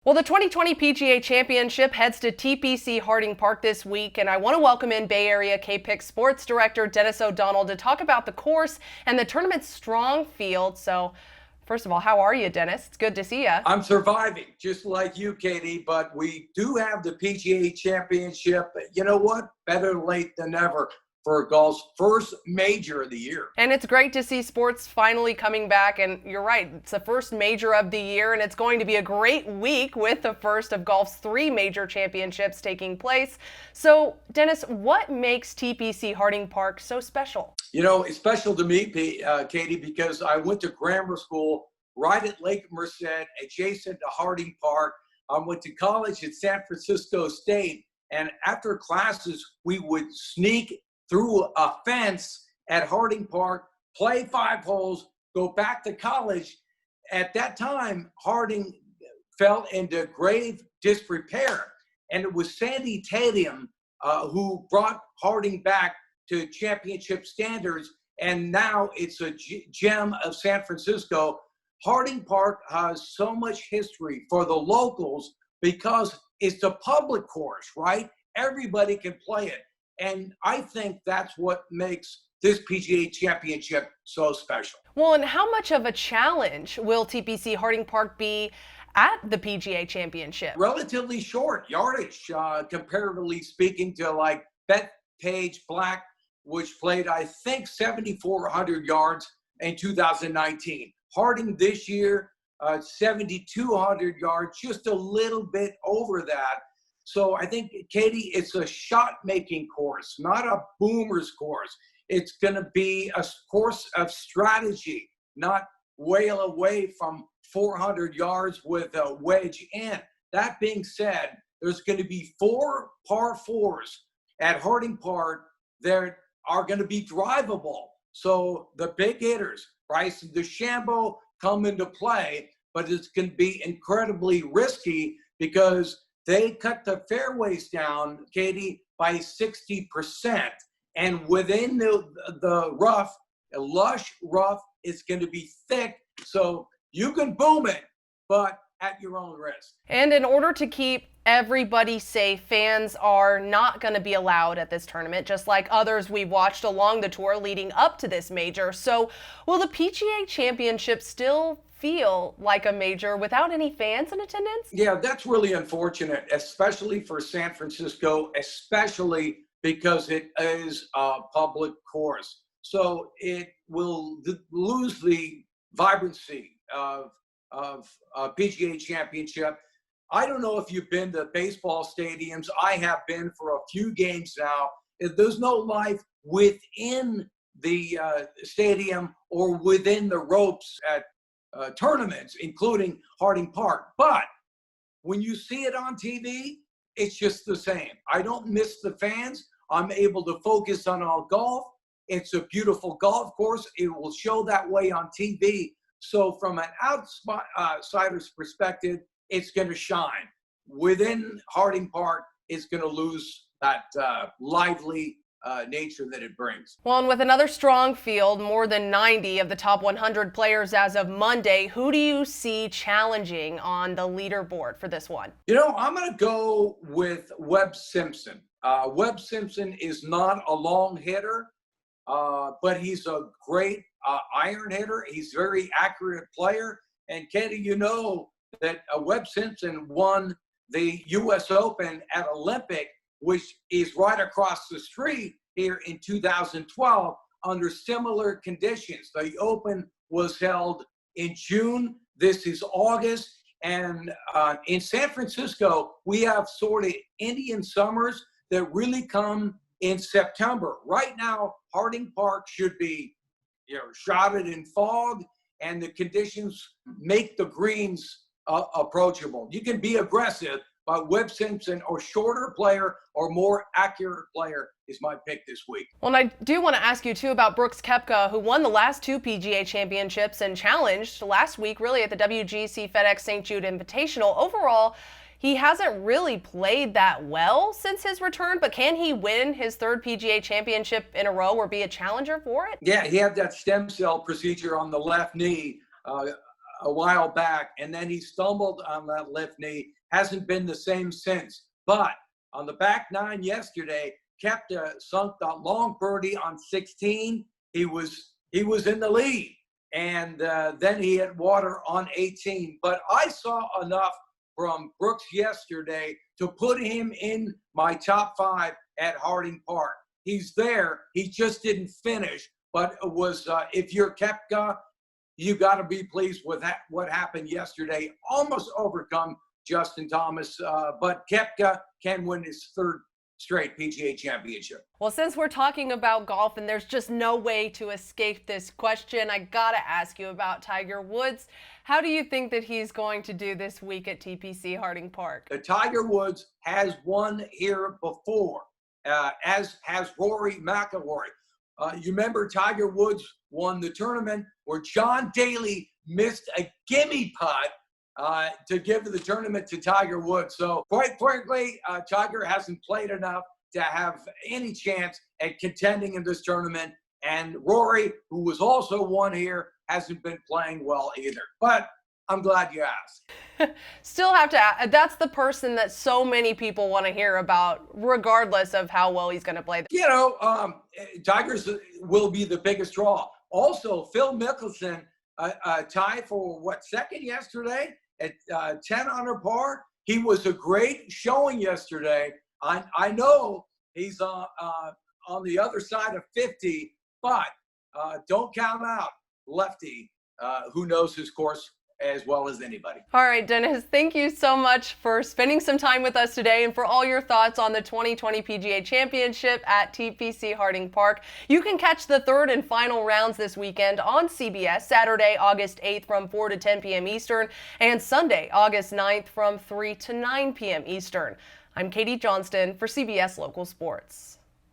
Well, the 2020 PGA Championship heads to TPC Harding Park this week, and I want to welcome in Bay Area KPIX Sports Director Dennis O'Donnell to talk about the course and the tournament's strong field. So, first of all, how are you, Dennis? It's good to see you. I'm surviving, just like you, Katie, but we do have the PGA Championship. You know what? Better late than never for golf's first major of the year. And it's great to see sports finally coming back. And you're right, it's the first major of the year, and it's going to be a great week with the first of golf's three major championships taking place. So, Dennis, what makes TPC Harding Park so special? You know, it's special to me, Katie, because I went to grammar school right at Lake Merced, adjacent to Harding Park. I went to college at San Francisco State, and after classes, we would sneak through a fence at Harding Park, play 5 holes, go back to college. At that time, Harding fell into grave disrepair, and it was Sandy Tatum who brought Harding back to championship standards, and now it's a gem of San Francisco. Harding Park has so much history for the locals because it's a public course, right? Everybody can play it. And I think that's what makes this PGA Championship so special. Well, and how much of a challenge will TPC Harding Park be at the PGA Championship? Relatively short yardage, comparatively speaking to like Bethpage Black, which played, I think, 7,400 yards in 2019. Harding this year, 7,200 yards, just a little bit over that. So I think, Katie, it's a shot-making course, not a boomer's course. It's going to be a course of strategy, not wail away from 400 yards with a wedge in. That being said, there's going to be 4 par 4s at Harding Park that are going to be drivable. So the big hitters, Bryson DeChambeau, come into play, but it's going to be incredibly risky because they cut the fairways down, Katie, by 60%. And within the rough, a lush rough, it's going to be thick. So you can boom it, but at your own risk. And in order to keep everybody safe, fans are not going to be allowed at this tournament, just like others we've watched along the tour leading up to this major. So will the PGA Championship still feel like a major without any fans in attendance? Yeah, that's really unfortunate, especially for San Francisco, especially because it is a public course. So it will lose the vibrancy of PGA Championship. I don't know if you've been to baseball stadiums. I have been for a few games now. There's no life within the stadium or within the ropes at tournaments, including Harding Park. But when you see it on TV, it's just the same. I don't miss the fans. I'm able to focus on all golf. It's a beautiful golf course. It will show that way on TV. So from an outsider's perspective, it's going to shine. Within Harding Park, it's going to lose that lively nature that it brings. Well, and with another strong field, more than 90 of the top 100 players as of Monday, who do you see challenging on the leaderboard for this one? You know, I'm going to go with Webb Simpson. Webb Simpson is not a long hitter, but he's a great iron hitter. He's a very accurate player. And Katie, you know that Webb Simpson won the U.S. Open at Olympic, which is right across the street here in 2012 under similar conditions. The Open was held in June. This is August. And in San Francisco, we have sort of Indian summers that really come in September. Right now, Harding Park should be, shrouded in fog, and the conditions make the greens approachable. You can be aggressive, but Webb Simpson, or shorter player or more accurate player, is my pick this week. Well, and I do want to ask you, too, about Brooks Koepka, who won the last 2 PGA championships and challenged last week, really, at the WGC FedEx St. Jude Invitational. Overall, he hasn't really played that well since his return, but can he win his 3rd PGA championship in a row or be a challenger for it? Yeah, he had that stem cell procedure on the left knee a while back, and then he stumbled on that left knee. Hasn't been the same since. But on the back nine yesterday, Koepka sunk the long birdie on 16. He was in the lead, and then he hit water on 18. But I saw enough from Brooks yesterday to put him in my top 5 at Harding Park. He's there. He just didn't finish. But it was if you're Koepka, you got to be pleased with what happened yesterday. Almost overcome Justin Thomas, but Koepka can win his 3rd straight PGA championship. Well, since we're talking about golf and there's just no way to escape this question, I gotta ask you about Tiger Woods. How do you think that he's going to do this week at TPC Harding Park? Tiger Woods has won here before, as has Rory McIlroy. You remember Tiger Woods won the tournament where John Daly missed a gimme putt to give the tournament to Tiger Woods. So quite frankly, Tiger hasn't played enough to have any chance at contending in this tournament. And Rory, who was also won here, hasn't been playing well either. But I'm glad you asked. Still have to ask. That's the person that so many people want to hear about, regardless of how well he's going to play. You know, Tigers will be the biggest draw. Also, Phil Mickelson, tied for second yesterday at 10 under par. He was a great showing yesterday. I know he's on the other side of 50, but don't count out Lefty, who knows his course as well as anybody. All right, Dennis, thank you so much for spending some time with us today and for all your thoughts on the 2020 PGA Championship at TPC Harding Park. You can catch the 3rd and final rounds this weekend on CBS, Saturday, August 8th from 4 to 10 p.m. Eastern, and Sunday, August 9th from 3 to 9 p.m. Eastern. I'm Katie Johnston for CBS Local Sports.